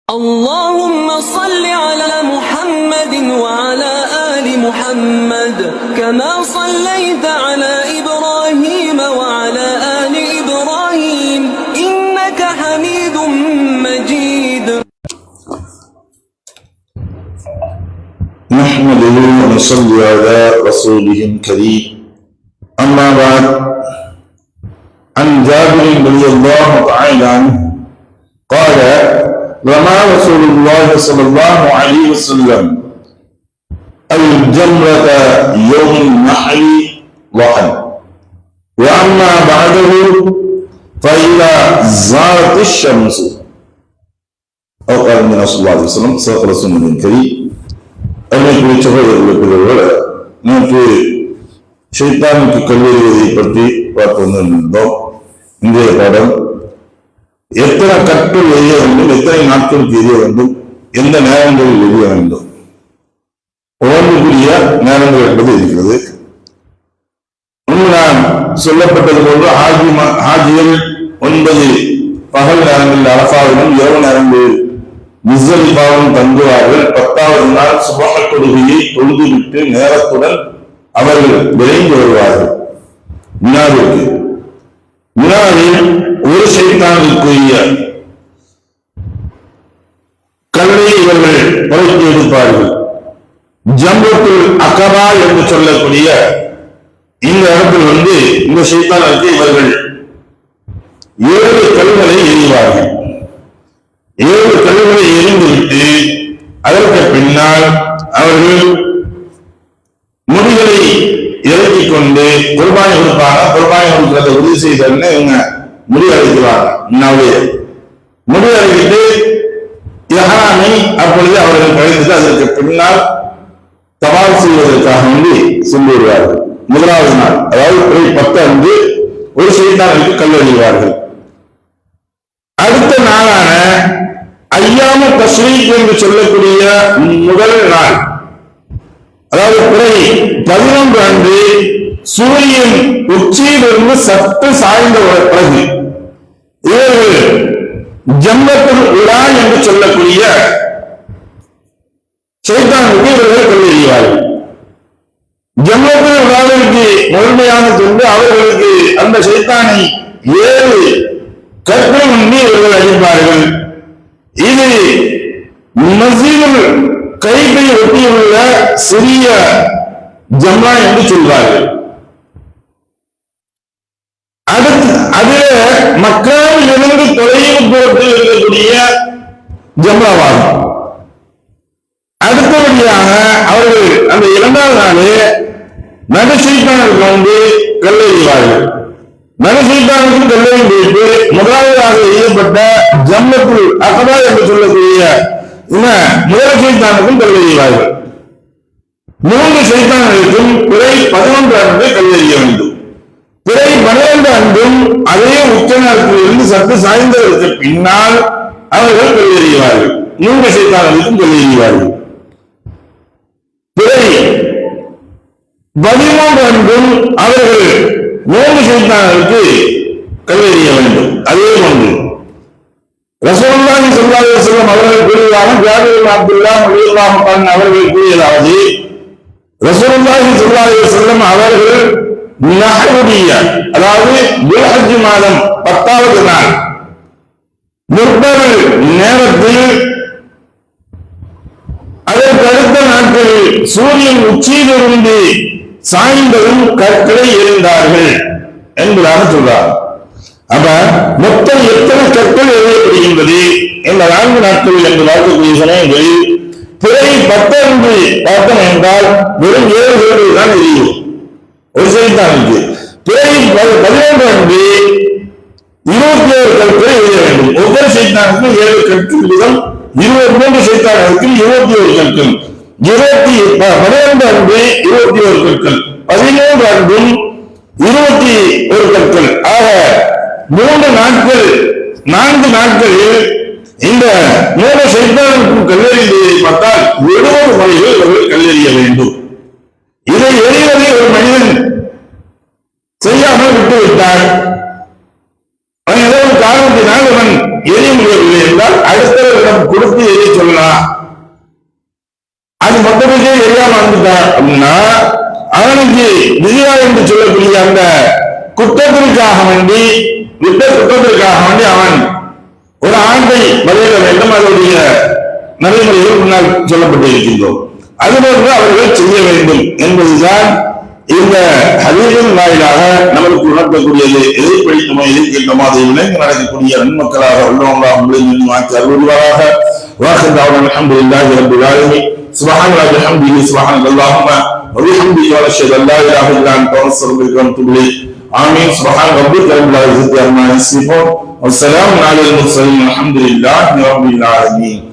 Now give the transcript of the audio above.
اللهم صل على محمد وعلى آل محمد كما صليت على إبراهيم وعلى آل إبراهيم إنك حميد مجيد. نحمده ونصلي على رسوله الكريم. أما بعد، عن جابر رضي الله تعالى عنه قال: رمى رسول الله صلى الله عليه وسلم الجمرة يوم النحر ضحى، وأما بعده فإذا زالت الشمس. أو قال النبي صلى الله عليه وسلم صدق رسوله الكريم. அன்னைக்குரிய சகோதரர்களுக்கு நேற்று ஷைத்தானுக்கு கல்லெறிவதை பற்றி பார்த்து வந்திருந்தோம். இன்றைய பாடம் எத்தனை கற்கள் எரிய வேண்டும், எத்தனை நாட்களுக்கு எரிய வேண்டும், எந்த நேரங்களில் எரிய வேண்டும், உணர்வுக்குரிய நேரங்கள் என்பது இருக்கிறது. நான் சொல்லப்பட்டது போன்று ஹாஜிகள் 9 பகல் நேரங்களில் அரஃபாவிலும், இரவு நேரங்களில் முஸ்தலிஃபாவிலும் தங்குவார்கள். 10வது நாள் சுபஹ் தொழுகையை தொழுதுவிட்டு நேரத்துடன் அவர்கள் விரைந்து வருவார்கள் மினாவிற்கு. மினாவில் ஒரு ஷைத்தானுக்குரிய கல்லை இவர்கள் புரட்டி எடுப்பார்கள். ஜம்ரத்துல் அகபா என்று சொல்லக்கூடிய இந்த இடத்தில் இந்த ஷைத்தானுக்கு இவர்கள் 7 கல்களை எறிவார்கள். 7 கல்களை எறிந்துவிட்டு அதற்கு பின்னால் அவர்கள் முடிகளை இறக்கிக் கொண்டு குர்பானி கொடுப்பாங்க. குர்பானி கொடுக்கிறத உறுதி செய்தன்னு இவங்க முடி அழைக்கிறாங்க. முடி அழைக்கிட்டு இஹ்ராமை அப்பொழுது அவர்கள் கழித்துட்டு அதற்கு பின்னால் தவால் செய்வதற்காக சென்று வருவார்கள். முதலாவது நாள், அதாவது 10 அன்று ஒரு ஷைத்தானுக்கு கல் எறிவார்கள். அடுத்த நாளான ஐயாம தஸ்ரீக் என்று சொல்லக்கூடிய முதல் நாள், அதாவது பிறை 11 அன்று சூரியன் உச்சியிலிருந்து சற்று சாய்ந்த பிறகு இவர்கள் ஜம்ரத்துல் உலா என்று சொல்லக்கூடிய ஷைத்தானுக்கு இவர்கள் கொள்ளையார்கள். ஜம்ரத்துல் உலாவிற்கு முழுமையான கொண்டு அவர்களுக்கு அந்த ஷைத்தானை 7 கற்கள் இவர்கள் அழிப்பார்கள். இது மஸ்ஜிதுல் கைப்பை ஒட்டியுள்ள சிறிய ஜம்ரா என்று சொல்வார்கள். அதிலே மக்காவில் இருந்து தொலைவில் தூரத்தில் இருக்கக்கூடிய ஜம்ராவாகும். அடுத்தபடியாக அவர்கள் அந்த 2வது நாளே நடுசைத்தானுக்கு கல்லெறிவார்கள். நடுசைத்தானுக்கும் கல்லெறி போயிட்டு முதலாவதாக எய்யப்பட்ட ஜம்ரத்துல் அகபா என்று சொல்லக்கூடிய முதல் சைத்தானுக்கும் கல்லெறிவார்கள். 3 சைத்தான்களுக்கும் பிறை 11 அன்று கல்லெறிய வேண்டும். பிறை 12 அன்றும் அதே உச்ச நேரத்தில் இருந்து சற்று சாய்ந்ததற்கு பின்னால் அவர்கள் கல்லெறிவார்கள். 3 சைத்தான்களுக்கும் கல்லெறிவார்கள். பிறை 13 அன்றும் அவர்கள் 3 சைத்தான்களுக்கு கல்லெறிய வேண்டும். அதே போன்று ரசூலுல்லாஹி ஸல்லல்லாஹு அலைஹி வஸல்லம் அவர்கள் கூறியதாக ஜாபிர் இப்னு அப்துல்லாஹ் ரலியல்லாஹு அன்ஹு அவர்கள் கூறியதாவது, ரசூலுல்லாஹி ஸல்லல்லாஹு அலைஹி வஸல்லம் அவர்கள் நஹ்ருடைய, அதாவது துல்ஹஜ் மாதம் 10வது நாள் முற்பகல் நேரத்தில் அதற்கு அடுத்த நாட்களில் சூரியன் உச்சியிலிருந்து சாய்ந்ததும் கற்களை எறிந்தார்கள் என்பதாக சொல்றார். அப்ப மொத்தம் எத்தனை கற்கள் எறியப்படுகின்றது இந்த 4 நாட்களில் என்று பார்க்கக்கூடிய சமயங்களில் பிறை 10 அன்று பார்த்தோம் என்றால் வெறும் 7 கற்கள் தான் எரியும் ஒரு சைத்தானுக்கு. பிறை 11 அன்று 21 கற்களை எரிய வேண்டும். ஒவ்வொரு சைத்தானுக்கும் 7 கற்கள் வீதம் 23 சைத்தானுக்கு 21 கற்கள். 12 அன்று 21 கற்கள், 13 அன்றும் 21 கற்கள். ஆக 3 நாட்கள் 4 நாட்களில் இந்த 3 சைத்தானுக்கும் கல்லெறிந்ததை பார்த்தால் 70 முறைகள் அவர்கள் கல்லெறிய வேண்டும். இதை எறிவதை ஒரு மனிதன் செய்யாமல் விட்டுவிட்டார், அவன் ஏதோ ஒரு காரணத்தினால் அவன் எரிய முடியவில்லை என்றால் அடுத்தவர்களிடம் கொடுத்து எரிய சொல்லலாம். அது மொத்தத்துக்கே எரியாம வந்துட்டான் அப்படின்னா அவனுக்கு விஜயா என்று சொல்லக்கூடிய அந்த குற்றத்திற்காக வேண்டி அவன் ஒரு ஆண்டை வரையிட வேண்டும். அதனுடைய நடைமுறைகள் முன்னால் சொல்லப்பட்டிருக்கின்றோம். அதுபோன்று அவர்கள் செய்ய வேண்டும் என்பதுதான் இந்த ஹதீஸின் வாயிலாக நமக்கு உணர்த்தக்கூடியது. எதை படித்தமோ எதை கேட்டோமோ அதை விளைந்து நடக்கக்கூடிய நன்மக்களாக உள்ளவங்களாக உங்களை மாற்றி அருள்வாராக. வாஹிதாவுடன் அல்ஹம்துலில்லாஹி ரப்பில் ஆலமீன். சுப்ஹானல்லாஹி வபிஹம்திஹி சுப்ஹானல்லாஹும்ம வபிஹம்திஹி வ அஷ்ஹது அல்லா இலாஹா இல்லா அன்த அஸ்தக்ஃபிருக வ அத்தூபு இலைக். ஆமீன். சுப்ஹான ரப்பிக ரப்பில் இஸ்ஸத்தி அம்மா யசிஃபூன் வ ஸலாமுன் அலல் முர்ஸலீன் வல்ஹம்துலில்லாஹி ரப்பில் ஆலமீன்.